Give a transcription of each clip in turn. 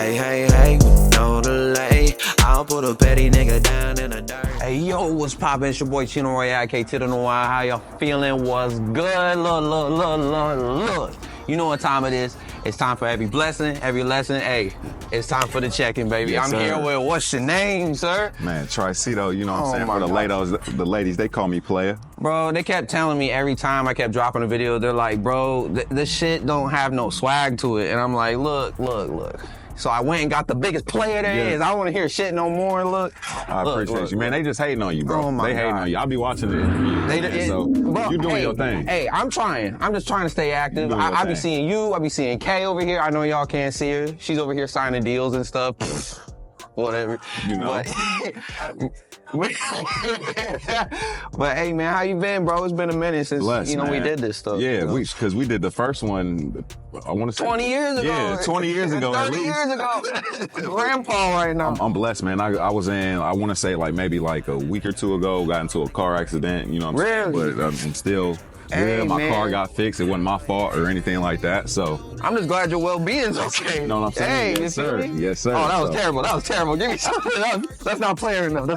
Hey, hey, hey, with no delay. I'll put a petty nigga down in the dirt. Hey, yo, what's poppin'? It's your boy Chino Royale, K to the Noir. How y'all feeling? What's good? Look. You know what time it is. It's time for every blessing, every lesson. Hey, it's time for the check-in, baby. Yes, I'm sir. here with, what's your name, sir? Man, Tricito, you know what Oh, I'm saying? my For God. the ladies, they call me player. Bro, they kept telling me every time I kept dropping a video, they're like, bro, this shit don't have no swag to it. And I'm like, look. So I went and got the biggest player there Yeah. is. I don't want to hear shit no more. Look. I appreciate you, man. They just hating on you, bro. Oh, my they hating God. on you. I'll be watching the interviews, man. So bro, you doing hey, your thing. Hey, I'm trying. I'm just trying to stay active. doing your I be thing. seeing you. I be seeing Kay over here. I know y'all can't see her. She's over here signing deals and stuff. Whatever. You know. But hey, man, how you been, bro? It's been a minute since Bless, we man. did this stuff. Yeah, you know? because we did the first one, I want to say 20 years ago. Yeah, 20 years ago at 30 least. years ago. Grandpa right now. I'm blessed, man. I was in, I want to say maybe a week or two ago, got into a car accident, you know what I'm Really? saying? But I'm still Hey, good. My man. car got fixed. It wasn't my fault or anything like that. So, I'm just glad your well-being's okay. you know what I'm saying? Hey, Yes, you feel sir. me? Yes, sir. Oh, that was So- terrible. That was terrible. Give me something. That's not player enough.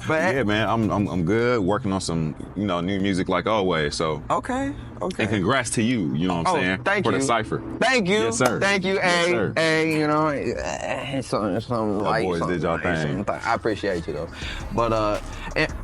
But hey, Yeah, man, I'm good. Working on some, new music like always. So, okay. and congrats to you. You know what I'm saying? Thank for you. the cipher. Thank you. Yes, sir. Thank you. Yes, sir. It's something like boys something did y'all like, thing. something. I appreciate you though. But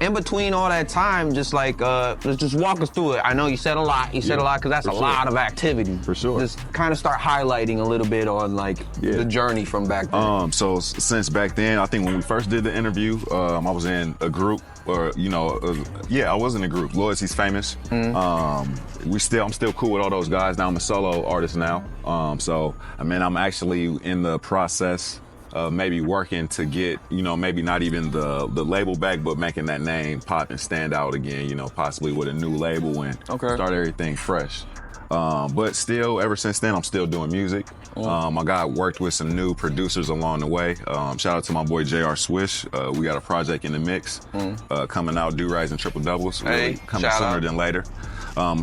in between all that time, just just walk us through it. I know you said a lot. You said Yeah, a lot because that's for a sure. lot of activity. For sure. Just kind of start highlighting a little bit on the journey from back then. So since back then, I think when we first did the interview, I was in a group, or I was in a group. Loyalty's Famous. I'm still cool with all those guys. Now I'm a solo artist now. I'm actually in the process of maybe working to get, maybe not even the label back, but making that name pop and stand out again. Possibly with a new label and start everything fresh. But still, ever since then, I'm still doing music. I got worked with some new producers along the way. Shout out to my boy JR Swish. We got a project in the mix coming out, Do-Rags and Triple Doubles. Really coming shout sooner out. than later.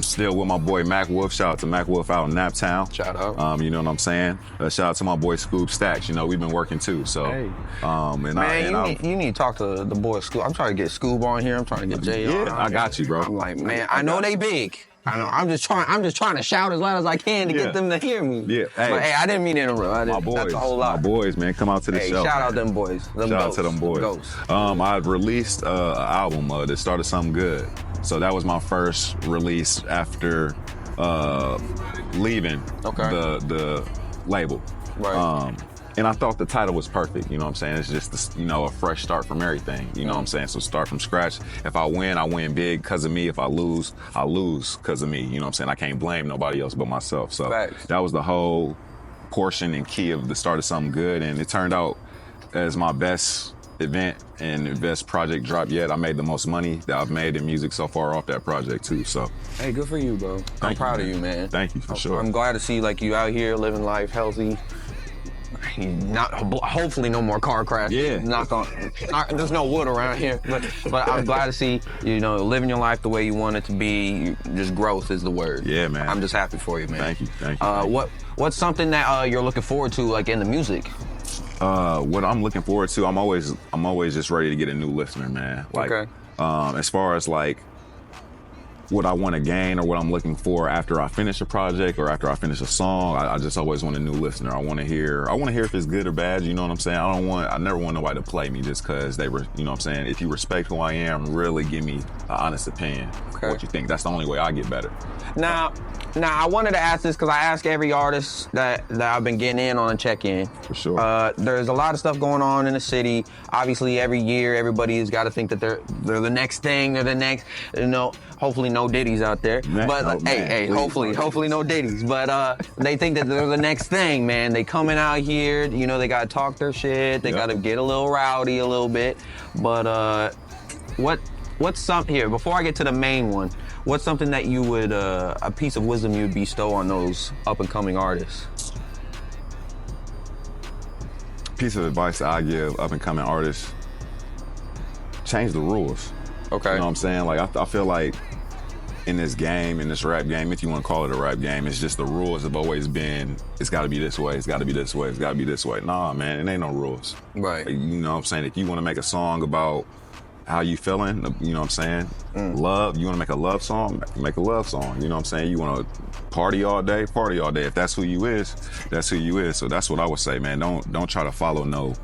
Still with my boy Mac Wolf. Shout out to Mac Wolf out in Naptown. Shout out. You know what I'm saying? Shout out to my boy Scoob Stacks. We've been working too. So, Hey. and You need to talk to the boy Scoob. I'm trying to get Scoob on here. I'm trying to get JR. yeah, on I here. got you, bro. I'm like, man, I know they big. I know. I'm just trying to shout as loud as I can to Yeah. get them to hear me. Yeah. Hey. But hey, I didn't mean to interrupt. My boys, That's a whole lot. my boys, man, come out to the Hey, show. shout out them boys. Them Shout goats. out to them boys. Goats. I released an album that started something good. So that was my first release after leaving the label. Right. And I thought the title was perfect. You know what I'm saying? It's just a fresh start from everything. You know what I'm saying? So start from scratch. If I win big because of me. If I lose because of me. You know what I'm saying? I can't blame nobody else but myself. So Facts. that was the whole portion and key of the start of something good. And it turned out as my best event and the best project drop yet. I made the most money that I've made in music so far off that project too. So Hey, good for you, bro. I'm Thank you, proud of man. you, man. Thank you, for sure. I'm glad to see you out here living life healthy. Hopefully no more car crashes. Yeah. There's no wood around here, but I'm glad to see living your life the way you want it to be. Just growth is the word. Yeah, man. I'm just happy for you, man. Thank you, thank you. What's something that you're looking forward to, like in the music? What I'm looking forward to, I'm always just ready to get a new listener, man. Okay. As far as what I want to gain or what I'm looking for after I finish a project or after I finish a song, I just always want a new listener. I want to hear if it's good or bad. You know what I'm saying? I never want nobody to play me just because they were, you know what I'm saying? If you respect who I am, really give me an honest opinion. Okay. What you think? That's the only way I get better. Now, I wanted to ask this because I ask every artist that I've been getting in on a check-in. For sure. There's a lot of stuff going on in the city. Obviously, every year, everybody's got to think that they're the next thing. They're the next. Hopefully, no Diddy's out there. Hopefully, no Diddy's. But they think that they're the next thing, man. They coming out here. They got to talk their shit. They got to get a little rowdy a little bit. But what's something here before I get to the main one? What's something that you would, a piece of wisdom you would bestow on those up-and-coming artists? Piece of advice that I give up-and-coming artists, change the rules. Okay. You know what I'm saying? I feel like in this game, in this rap game, if you want to call it a rap game, it's just the rules have always been, it's got to be this way, it's got to be this way, it's got to be this way. Nah, man, it ain't no rules. Right. You know what I'm saying? If you want to make a song about how you feeling, you know what I'm saying? Love, you want to make a love song, make a love song. You know what I'm saying? You want to party all day. If that's who you is, that's who you is. So that's what I would say, man. Don't try to follow no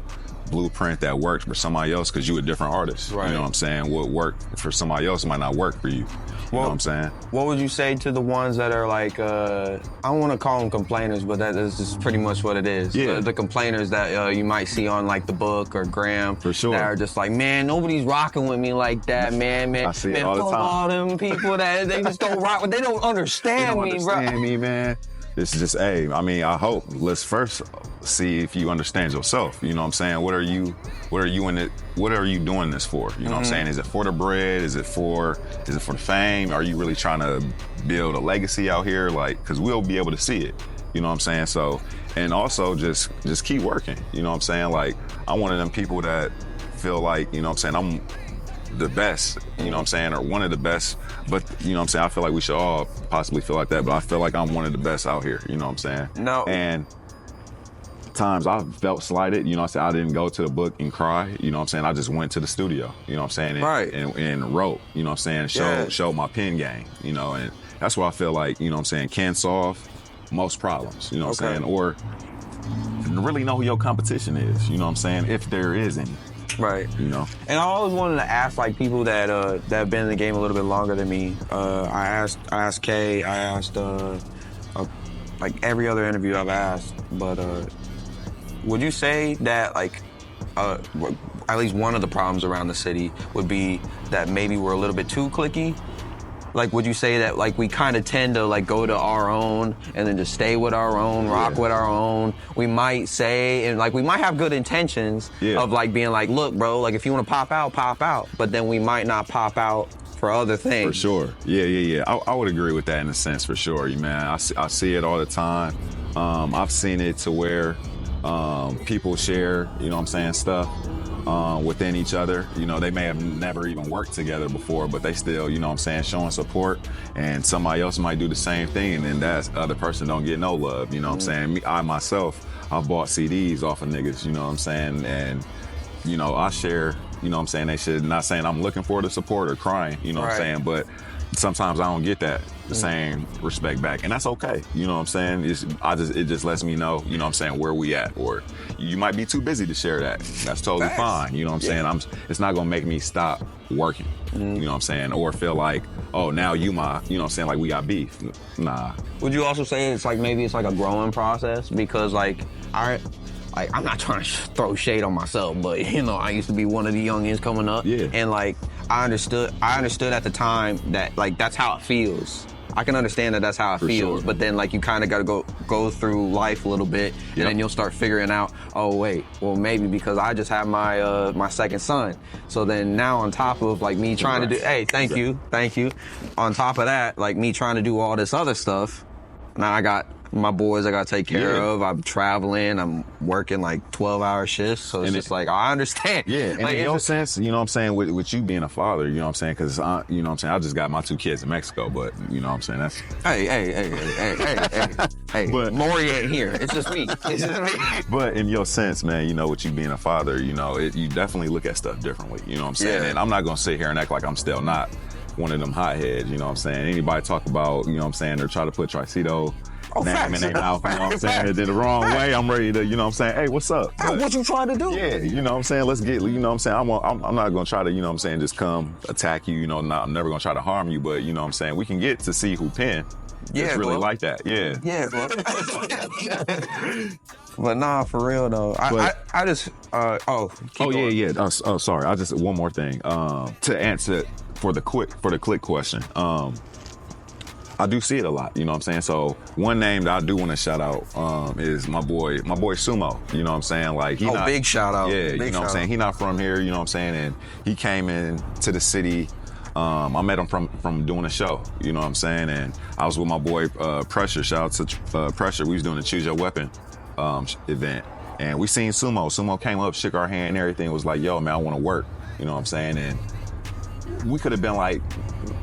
blueprint that works for somebody else because you a different artist. Right. You know what I'm saying? What worked for somebody else might not work for you. You know what I'm saying? What would you say to the ones that are like, I don't want to call them complainers, but that is just pretty much what it is. Yeah. The complainers that you might see on like the book or Graham. For sure. That are just like, man, nobody's rocking with me like that, man. I see it man, all the fuck time. all them people that they just don't rock with. They don't understand me, bro. Understand me, man. It's just, hey, I mean, I hope. Let's first see if you understand yourself. You know what I'm saying? What are you in it? What are you doing this for? You know what I'm saying? Is it for the bread? Is it for the fame? Are you really trying to build a legacy out here? Like, cause we'll be able to see it. You know what I'm saying? So, and also just keep working. You know what I'm saying? Like, I'm one of them people that feel like, you know what I'm saying, I'm the best, you know what I'm saying, or one of the best, but you know what I'm saying, I feel like we should all possibly feel like that, but I feel like I'm one of the best out here, you know what I'm saying? No. And times I felt slighted, you know what I'm saying, I didn't go to the book and cry, you know what I'm saying, I just went to the studio, you know what I'm saying, Right. and wrote, you know what I'm saying, showed my pen game, you know, and that's what I feel like, you know what I'm saying, can solve most problems, you know what I'm saying, or really know who your competition is, you know what I'm saying, if there is any. Right. You know. And I always wanted to ask like people that that have been in the game a little bit longer than me. I asked Kay, I asked like every other interview I've asked, but would you say that like at least one of the problems around the city would be that maybe we're a little bit too cliquey? Like, would you say that, like, we kind of tend to, like, go to our own and then just stay with our own, rock with our own? We might say, and, like, we might have good intentions of, like, being like, look, bro, like, if you want to pop out, pop out. But then we might not pop out for other things. For sure. Yeah. I would agree with that in a sense, for sure, man. I see it all the time. I've seen it to where people share, you know what I'm saying, stuff within each other. You know, they may have never even worked together before, but they still, you know what I'm saying, showing support, and somebody else might do the same thing, and then that other person don't get no love, you know what I'm saying? I myself, I've bought CDs off of niggas, you know what I'm saying, and, you know, I share, you know what I'm saying, they should, not saying I'm looking for the support or crying, you know what I'm saying, but sometimes I don't get the same respect back, and that's okay. You know what I'm saying? It just lets me know, you know what I'm saying, where we at, or you might be too busy to share that. That's totally fine. You know what I'm saying? It's not gonna make me stop working. You know what I'm saying? Or feel like, oh, now you know what I'm saying, like we got beef. Nah. Would you also say it's like maybe it's like a growing process because like I'm not trying to throw shade on myself, but you know, I used to be one of the youngins coming up, and like I understood at the time that like that's how it feels. I can understand that that's how it feels, sure. But then like you kind of got to go through life a little bit, and then you'll start figuring out, oh wait, well maybe because I just have my my second son, so then now on top of like me trying to do, hey, thank you, on top of that, like me trying to do all this other stuff, now I got my boys I gotta take care of. I'm traveling. I'm working like 12-hour shifts. So it's just like, I understand. Yeah, and like, in your sense, you know what I'm saying, with you being a father, you know what I'm saying, because, you know what I'm saying, I just got my 2 kids in Mexico, but, you know what I'm saying, that's... Hey, But Maury ain't here. It's just me. It's just me. But in your sense, man, you know, with you being a father, you know, you definitely look at stuff differently, you know what I'm saying? Yeah. And I'm not gonna sit here and act like I'm still not one of them hotheads, you know what I'm saying? Anybody talk about, you know what I'm saying, they're trying to put Tricito name in their mouth, you know what I'm saying? They did the wrong way. I'm ready to, you know what I'm saying? Hey, what's up? But, What you trying to do? yeah, you know what I'm saying? Let's get, you know what I'm saying? I'm not gonna try to, you know what I'm saying, just come attack you, you know, I'm never gonna try to harm you, but you know what I'm saying? We can get to see who Penn. It's really like that, yeah. Yeah, bro. But nah, for real though. I just keep going. Yeah. Oh, sorry. I just one more thing. To answer for the click question. I do see it a lot, you know what I'm saying? So one name that I do want to shout out is my boy Sumo, you know what I'm saying? Like big shout out. Yeah, big you know what I'm saying? He not from here, you know what I'm saying? And he came in to the city. I met him from doing a show, you know what I'm saying? And I was with my boy Pressure. Shout out to Pressure. We was doing the Choose Your Weapon event. And we seen Sumo. Sumo came up, shook our hand and everything, was like, yo, man, I want to work, you know what I'm saying? And we could have been like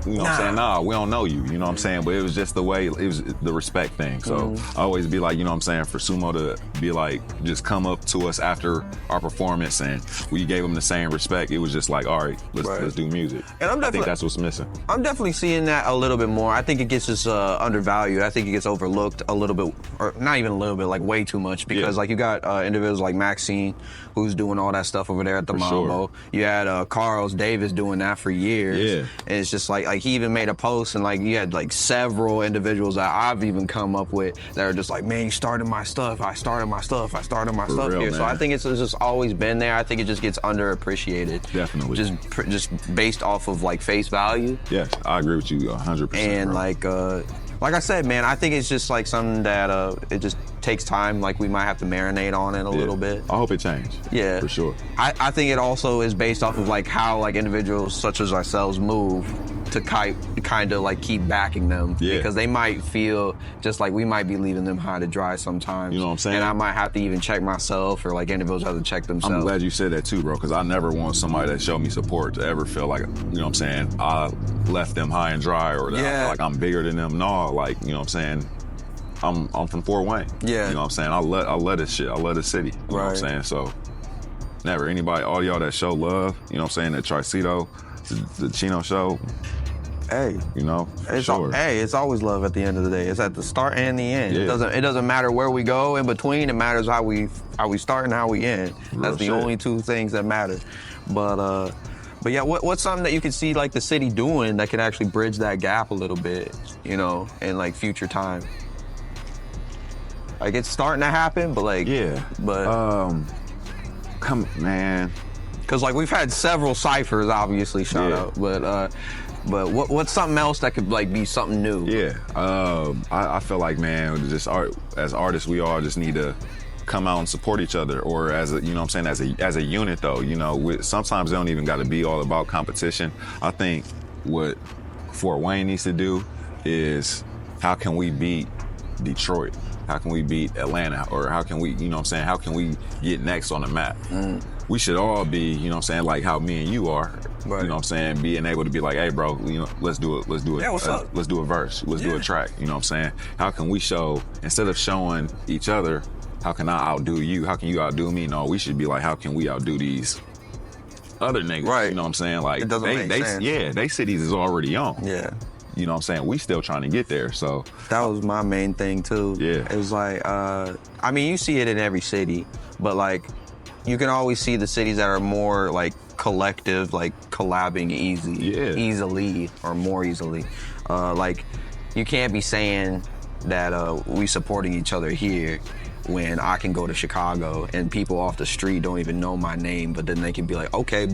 you know what I'm saying? Nah, we don't know you, you know what I'm saying? But it was just the way, it was the respect thing. So I always be like, you know what I'm saying, for Sumo to be like, just come up to us after our performance and we gave him the same respect. It was just like, all right, let's do music. And I think that's what's missing. I'm definitely seeing that a little bit more. I think it gets just undervalued. I think it gets overlooked a little bit, or not even a little bit, like way too much, because like you got individuals like Maxine, who's doing all that stuff over there at the Mambo. Sure. You had Carlos Davis doing that for years. Yeah. And it's just like he even made a post, and like you had like several individuals that I've even come up with that are just like, man, you started my stuff. I started my stuff real, here. man. So I think it's just always been there. I think it just gets underappreciated. Definitely. Just based off of like face value. Yes, I agree with you 100%. And bro. like I said, man, I think it's just like something that it just takes time. Like we might have to marinate on it a little bit. I hope it changes. Yeah, for sure. I think it also is based off of like how like individuals such as ourselves move to kind of like keep backing them, because they might feel just like we might be leaving them high to dry sometimes. You know what I'm saying? And I might have to even check myself, or like individuals have to check themselves. I'm glad you said that too, bro, because I never want somebody that showed me support to ever feel like, you know what I'm saying, I left them high and dry, or that I feel like I'm bigger than them. No, like, you know what I'm saying, I'm from Fort Wayne. Yeah. You know what I'm saying? I love this shit. I love this city. You know what I'm saying? So never, anybody, all y'all that show love, you know what I'm saying, the Tricito, the Chino show. Hey, you know, it's always love at the end of the day. It's at the start and the end. Yeah. It doesn't matter where we go in between. It matters how we start and how we end. That's the only two things that matter. But yeah, what's something that you can see like the city doing that could actually bridge that gap a little bit, you know, in like future time? Like it's starting to happen, but like come man, because like we've had several ciphers, obviously, shout out, but what's something else that could like be something new? Yeah, I feel like, man, just as artists, we all just need to come out and support each other, or as a, you know what I'm saying, as a unit though. You know, sometimes it don't even got to be all about competition. I think what Fort Wayne needs to do is, how can we beat Detroit? How can we beat Atlanta? Or how can we, you know what I'm saying, how can we get next on the map? We should all be, you know what I'm saying, like how me and you are, you know what I'm saying, being able to be like, hey bro, you know, let's do it. Yeah, what's up? Let's do a verse. Let's do a track. You know what I'm saying? How can we show, instead of showing each other, how can I outdo you? How can you outdo me? No, we should be like, how can we outdo these other niggas? Right. You know what I'm saying? Like, it doesn't make sense. Yeah, they cities is already on. Yeah. You know what I'm saying? We still trying to get there, so. That was my main thing too. Yeah. It was like, I mean, you see it in every city, but like, you can always see the cities that are more like collective, like collabing easily or more easily. Like, you can't be saying that we supporting each other here when I can go to Chicago and people off the street don't even know my name, but then they can be like, okay,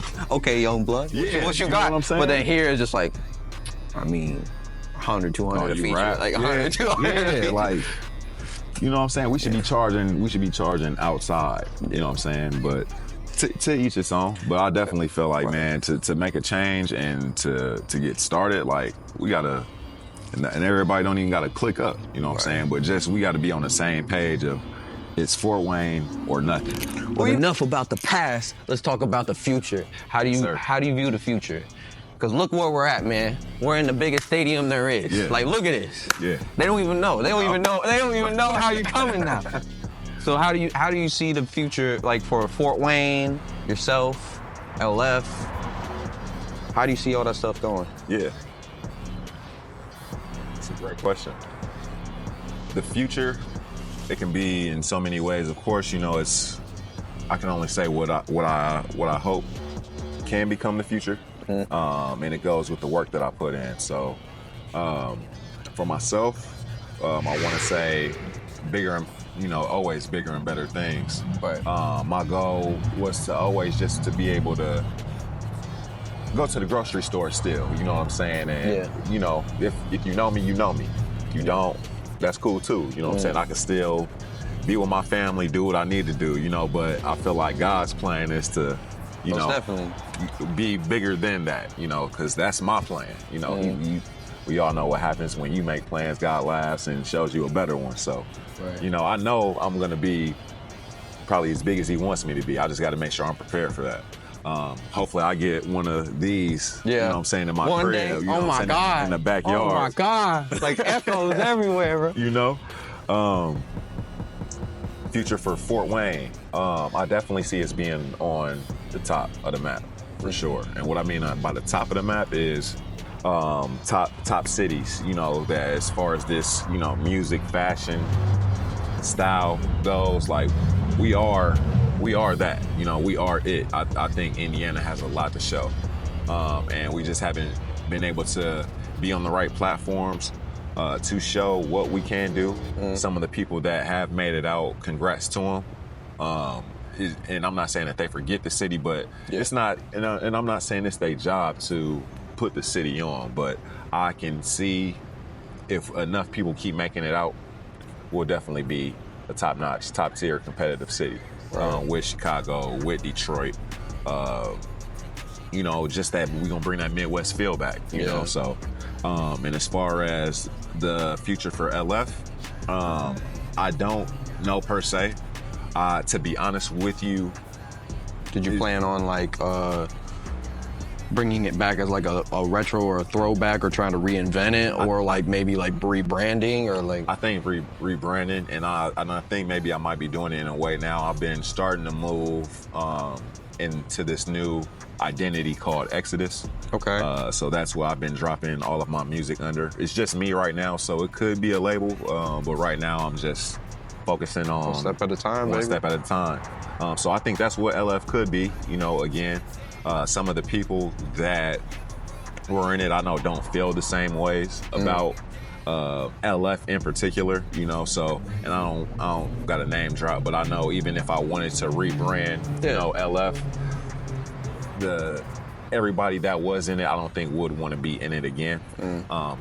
young blood, what you got? Know what I'm saying? But then here it's just like, I mean, 100, 200 a feature. Rap. Like 100, 200 Yeah, like, you know what I'm saying? We should be charging outside, you know what I'm saying? But to each its own. But I definitely feel like, man, to make a change and to get started, like, we gotta, and everybody don't even gotta click up, you know what I'm saying? But just, we gotta be on the same page of, it's Fort Wayne or nothing. Well, enough about the past. Let's talk about the future. How do you view the future? Because look where we're at, man. We're in the biggest stadium there is. Yeah. Like, look at this. Yeah. They don't even know. They don't even know how you're coming now. So how do you see the future, like, for Fort Wayne, yourself, LF? How do you see all that stuff going? Yeah. That's a great question. The future, it can be in so many ways. Of course, you know, I can only say what I hope can become the future. And it goes with the work that I put in. So for myself, I want to say bigger and, you know, always bigger and better things. Right. My goal was to always just to be able to go to the grocery store still, you know what I'm saying? And, you know, if you know me, you know me. If you don't, that's cool too. You know what I'm saying? I can still be with my family, do what I need to do, you know, but I feel like God's plan is to, you know, definitely be bigger than that, you know, because that's my plan. You know, we all know what happens when you make plans. God laughs and shows you a better one. So, you know, I know I'm going to be probably as big as he wants me to be. I just got to make sure I'm prepared for that. Hopefully I get one of these, Yeah. you know what I'm saying, in my One crib. day. You know Oh what I'm my saying, God. in the backyard. Oh my God. Like echoes everywhere, bro. You know? Future for Fort Wayne, I definitely see us being on the top of the map, for sure. And what I mean by the top of the map is top cities, you know, that as far as this, you know, music, fashion, style goes, like we are that, you know, we are it. I think Indiana has a lot to show, and we just haven't been able to be on the right platforms to show what we can do. Some of the people that have made it out, congrats to them. And I'm not saying that they forget the city, but it's not, and I'm not saying it's their job to put the city on, but I can see if enough people keep making it out, we'll definitely be a top-notch, top-tier competitive city. With Chicago, with Detroit, you know, just that we're gonna bring that Midwest feel back, you know. So, and as far as the future for LF, I don't know per se. To be honest with you, Did you plan on like bringing it back as like a retro or a throwback, or trying to reinvent it, or like maybe like rebranding, or like? I think rebranding, and I think maybe I might be doing it in a way now. I've been starting to move into this new identity called Exodus. Okay. So that's why I've been dropping all of my music under. It's just me right now, so it could be a label, but right now I'm just focusing on One step at a time, one baby. step at a time. So I think that's what LF could be. You know, again, some of the people that were in it, I know, don't feel the same ways about LF in particular. You know, so, and I don't got a name drop, but I know even if I wanted to rebrand, you know, LF, everybody that was in it, I don't think would want to be in it again.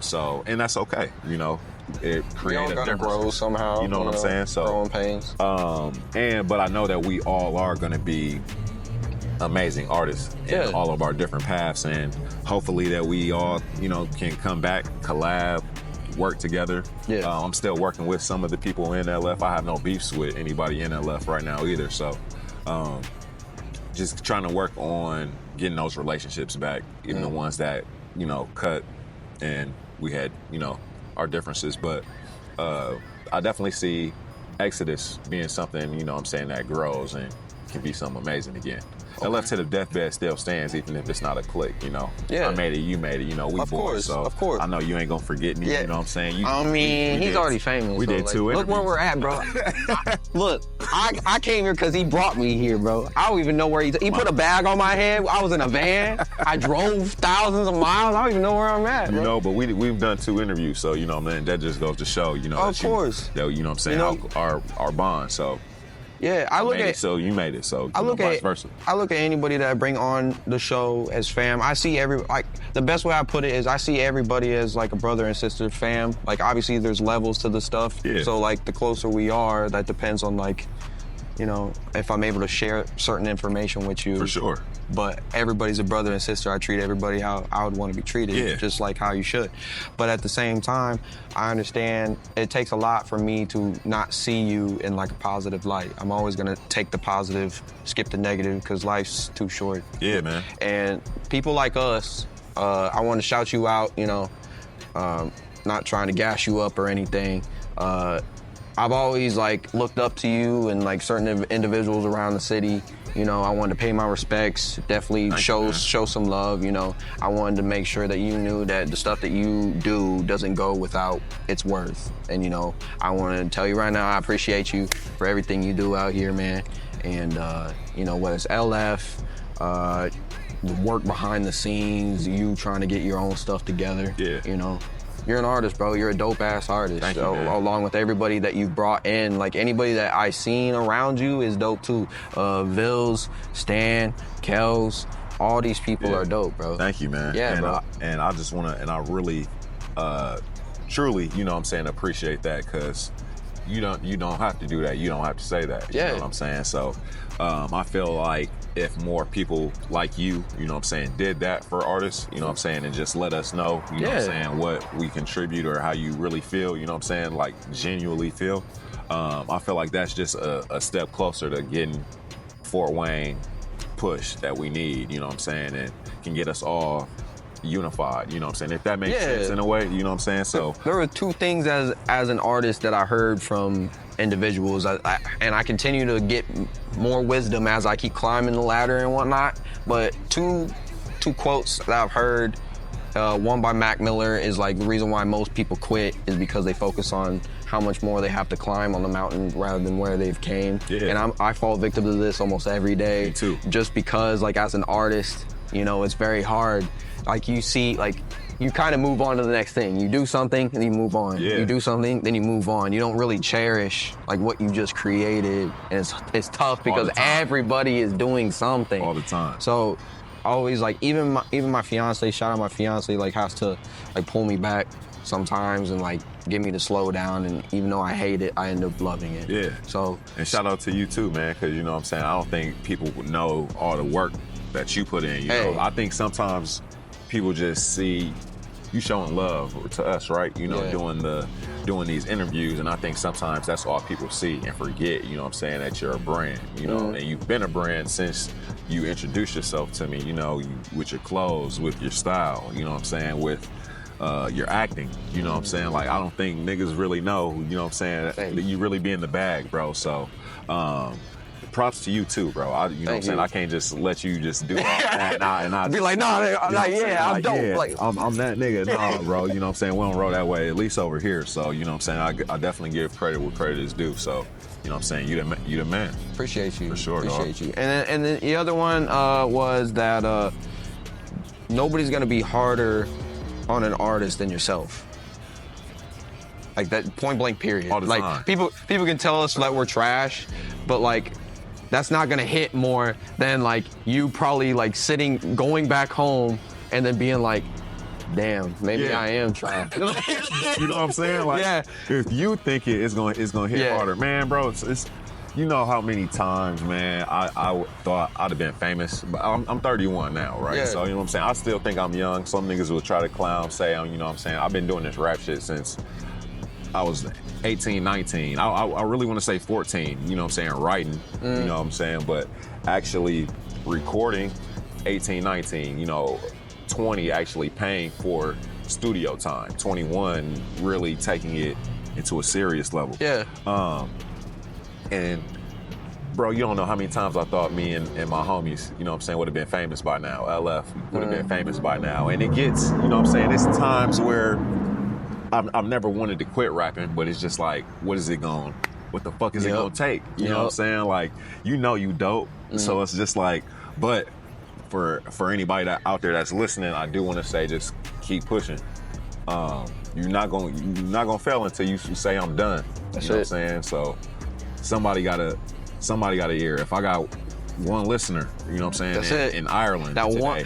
So, and that's okay. You know, it We all creates a gotta difference. grow somehow. You know what I'm saying? So, growing pains. but I know that we all are going to be amazing artists in all of our different paths, and hopefully that we all, you know, can come back, collab, work together. I'm still working with some of the people in LF. I have no beefs with anybody in LF right now either. So, just trying to work on getting those relationships back, even the ones that, you know, cut and we had, you know, our differences. But I definitely see Exodus being something, you know what I'm saying, that grows and can be something amazing again. LF to the deathbed still stands, even if it's not a clique, you know. Yeah. I made it, you made it, you know, we Of boys. course, So of course. I know you ain't gonna forget me, you know what I'm saying? I mean, we he's did- already famous. We so, did like, 2 Look where interviews. we're at, bro. Look, I came here because he brought me here, bro. I don't even know where he put a bag on my head. I was in a van. I drove thousands of miles. I don't even know where I'm at, bro. You know, but we've done 2 interviews, so you know, man, that just goes to show, you know, Of that you- course. that, you know what I'm saying, You know- our bond. So Yeah, I look made at it, so you made it, so I you look know, vice at versa. I look at anybody that I bring on the show as fam. I see the best way I put it is I see everybody as like a brother and sister fam. Like obviously there's levels to the stuff. Yeah. So like the closer we are, that depends on like, you know, if I'm able to share certain information with you. For sure. But everybody's a brother and sister. I treat everybody how I would want to be treated, Yeah. just like how you should. But at the same time, I understand it takes a lot for me to not see you in like a positive light. I'm always gonna take the positive, skip the negative, because life's too short. Yeah, man. And people like us, I want to shout you out, you know, not trying to gas you up or anything. I've always like looked up to you and like certain individuals around the city. You know, I wanted to pay my respects, definitely show some love, you know. I wanted to make sure that you knew that the stuff that you do doesn't go without its worth. And, you know, I want to tell you right now, I appreciate you for everything you do out here, man. And, you know, whether it's LF, the work behind the scenes, you trying to get your own stuff together, you know. You're an artist, bro. You're a dope-ass artist. Thank you, so, man. along with everybody that you've brought in, like anybody that I seen around you is dope too. Vils, Stan, Kels, all these people are dope, bro. Thank you, man. Yeah, and bro. And I just want to, and I really, truly, you know what I'm saying, appreciate that, because you don't have to do that. You don't have to say that. You know what I'm saying? So I feel like if more people like you know what I'm saying, did that for artists, you know what I'm saying, and just let us know, you know what I'm saying, what we contribute or how you really feel, you know what I'm saying, like genuinely feel. I feel like that's just a step closer to getting Fort Wayne push that we need, you know what I'm saying, and can get us all unified, you know what I'm saying, if that makes sense in a way, you know what I'm saying. So there were two things as an artist that I heard from individuals, and I continue to get more wisdom as I keep climbing the ladder and whatnot, but two quotes that I've heard, one by Mac Miller is like, the reason why most people quit is because they focus on how much more they have to climb on the mountain rather than where they've came. And I fall victim to this almost every day. Me too. Just because, like, as an artist, you know, it's very hard. Like, you see, like, you kind of move on to the next thing. You do something, and you move on. You do something, then you move on. You don't really cherish, like, what you just created. And it's tough because everybody is doing something. All the time. So, always, like, even my fiance, shout out my fiance, like, has to, like, pull me back sometimes and, like, get me to slow down. And even though I hate it, I end up loving it. Yeah. So. And shout out to you too, man, because, you know what I'm saying, I don't think people would know all the work that you put in. You know, I think sometimes people just see you showing love to us, right? You know, doing these interviews, and I think sometimes that's all people see and forget, you know what I'm saying, that you're a brand, you know, and you've been a brand since you introduced yourself to me, you know, with your clothes, with your style, you know what I'm saying, with your acting, you know what I'm saying? Like, I don't think niggas really know, you know what I'm saying, that you really be in the bag, bro. So, props to you too, bro. You know what I'm saying? I can't just let you just do all that and I be like, no, I'm like, I'm dope. Yeah, like, I'm that nigga. No, bro. You know what I'm saying? We don't roll that way, at least over here. So, you know what I'm saying? I definitely give credit where credit is due. So, you know what I'm saying? You the man. Appreciate you. For sure, Appreciate you. And then the other one was that nobody's gonna be harder on an artist than yourself. Like, that point blank period. All the like time. people can tell us that we're trash, but like, that's not gonna hit more than like you probably like going back home and then being like, damn, maybe I am trash. You know what I'm saying? Like, if you think it's gonna hit harder, man, bro. It's you know how many times, man, I thought I'd have been famous, but I'm 31 now, right? So, you know what I'm saying? I still think I'm young. Some niggas will try to clown, say, you know what I'm saying? I've been doing this rap shit since I was 18, 19. I really want to say 14, you know what I'm saying? Writing, you know what I'm saying? But actually recording, 18, 19, you know, 20 actually paying for studio time, 21 really taking it into a serious level. And bro, you don't know how many times I thought me and my homies, you know what I'm saying, would have been famous by now. LF would have been famous by now. And it gets, you know what I'm saying, it's times where I've never wanted to quit rapping, but it's just like, what the fuck is it gonna take? You know what I'm saying? Like, you know you dope. So it's just like, but for anybody out there that's listening, I do want to say, just keep pushing. You're not gonna fail until you say I'm done. That's you know what I'm saying? So somebody gotta hear. If I got one listener, you know what I'm saying, in Ireland that one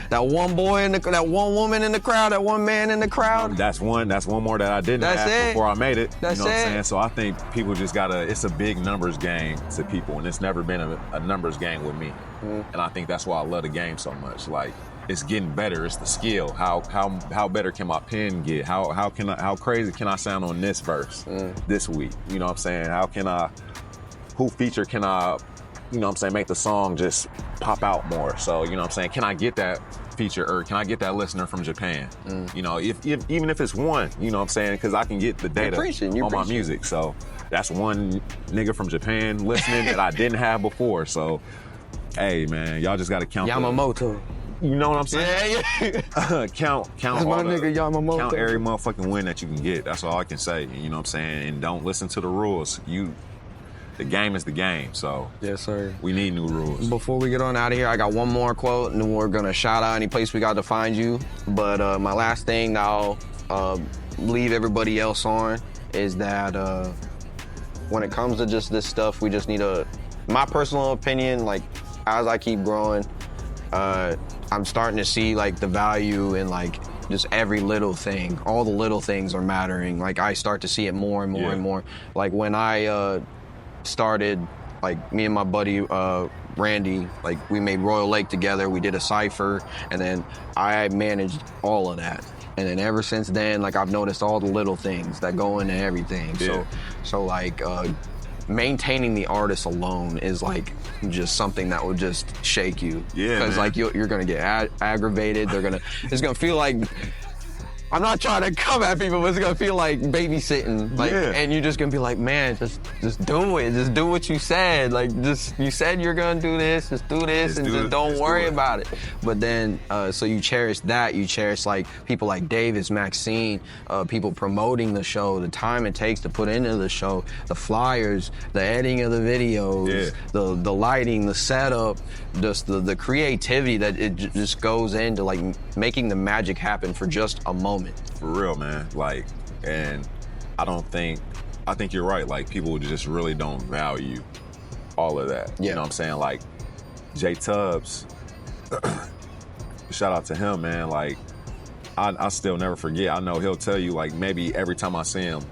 boy that one woman in the crowd, that one man in the crowd. That's one more that I didn't have before I made it. That's you know what I'm saying? So I think people just it's a big numbers game to people, and it's never been a numbers game with me. And I think that's why I love the game so much. Like, it's getting better. It's the skill. How better can my pen get? How crazy can I sound on this verse this week? You know what I'm saying? Who feature can I, you know what I'm saying, make the song just pop out more? So, you know what I'm saying, can I get that feature, or can I get that listener from Japan? You know, even if it's one, you know what I'm saying, because I can get the data on my music. So that's one nigga from Japan listening that I didn't have before. So, hey, man, y'all just got to count Yamamoto. You know what I'm saying? Count That's my nigga Yamamoto. Count every motherfucking win that you can get. That's all I can say. You know what I'm saying? And don't listen to the rules. The game is the game, so yes, sir. We need new rules. Before we get on out of here, I got one more quote, and then we're gonna shout out any place we got to find you. But my last thing I'll leave everybody else on is that when it comes to just this stuff, we just need my personal opinion, like, as I keep growing, I'm starting to see like the value in like just every little thing. All the little things are mattering. Like, I start to see it more and more and more. Like, when I started, like, me and my buddy Randy, like, we made Royal Lake together, we did a cypher, and then I managed all of that. And then ever since then, like, I've noticed all the little things that go into everything. So like maintaining the artist alone is like just something that would just shake you. Yeah, because man. like you're gonna get aggravated. It's gonna feel like, I'm not trying to come at people, but it's gonna feel like babysitting. Like, Yeah. and you're just gonna be like, man, just do it. Just do what you said. Like, you said you're gonna do this. Just do this, Just and do just it. don't Just worry do it. about it. But then, so you cherish that. You cherish like people like Davis, Maxine, people promoting the show, the time it takes to put into the show, the flyers, the editing of the videos, the lighting, the setup, just the creativity that it just goes into like making the magic happen for just a moment. For real, man. Like, and I think you're right. Like, people just really don't value all of that. Yeah. You know what I'm saying? Like, J Tubbs, shout out to him, man. Like, I still never forget. I know he'll tell you, like, maybe every time I see him,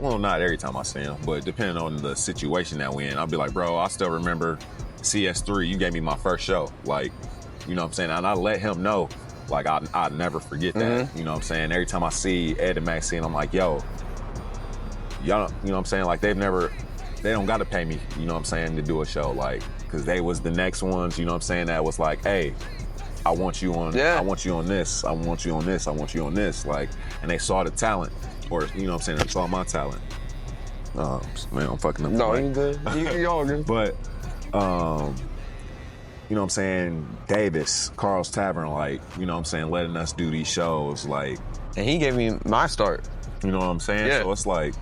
well, not every time I see him, but depending on the situation that we're in, I'll be like, bro, I still remember CS3. You gave me my first show. Like, you know what I'm saying? And I let him know. Like, I never forget that. You know what I'm saying? Every time I see Ed and Maxine, I'm like, yo, y'all, you know what I'm saying? Like, they don't got to pay me, you know what I'm saying, to do a show. Like, because they was the next ones, you know what I'm saying, that was like, hey, I want you on this, I want you on this, I want you on this. Like, and they saw the talent, or, you know what I'm saying, they saw my talent. Man, I'm fucking up. No, you good. You all good. But, you know what I'm saying, Davis, Carl's Tavern, like, you know what I'm saying, letting us do these shows, like. And he gave me my start. You know what I'm saying? Yeah. So it's like,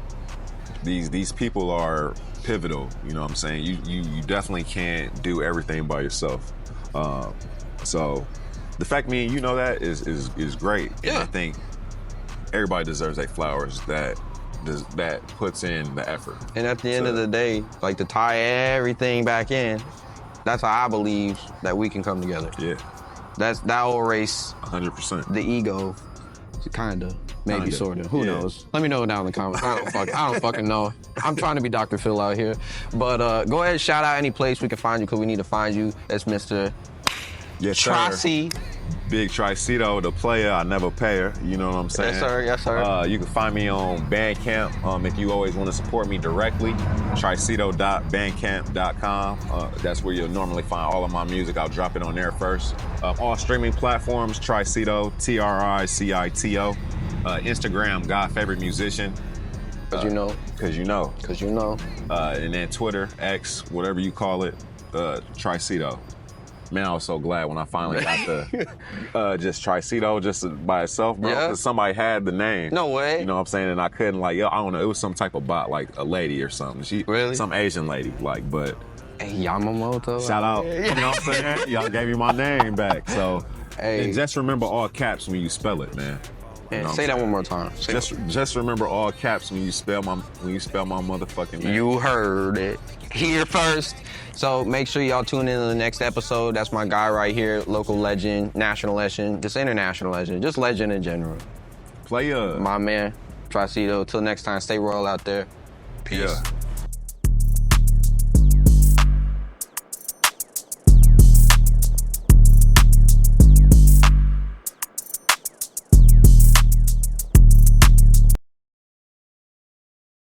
these people are pivotal, you know what I'm saying? You definitely can't do everything by yourself. So the fact me and you know that is great. Yeah. And I think everybody deserves their flowers that puts in the effort. And at the end of the day, like, to tie everything back in, that's how I believe that we can come together. Yeah. That will erase 100%. the ego, kinda, maybe, Kinda. sorta. Who Yeah. knows? Let me know down in the comments. I don't fucking know. I'm trying to be Dr. Phil out here, but go ahead, shout out any place we can find you, because we need to find you. That's Mr. Yes, sir. Tracy. Big Tricito, the player, I never pay her. You know what I'm saying? Yes, sir. Yes, sir. You can find me on Bandcamp if you always want to support me directly. Tricito.bandcamp.com. That's where you'll normally find all of my music. I'll drop it on there first. All streaming platforms, Tricito, Tricito. Instagram, God Favorite Musician. Because you know. Because you know. Because you know. And then Twitter, X, whatever you call it, Tricito. Man, I was so glad when I finally got the just Tricito just by itself, bro. Yeah. Because somebody had the name. No way. You know what I'm saying? And I couldn't, like, I don't know. It was some type of bot, like a lady or something. Really? Some Asian lady, like, but Hey, Yamamoto. shout out. You know what I'm saying? Y'all gave me my name back. So, Hey. and just remember all caps when you spell it, man. You know what Say I'm that saying? one more time. Say Just remember all caps when you spell my motherfucking name. You heard it here first. So make sure y'all tune in to the next episode. That's my guy right here, local legend, national legend, just international legend, just legend in general. Play My man, Tricito. Till next time, stay royal out there. Peace. Yeah.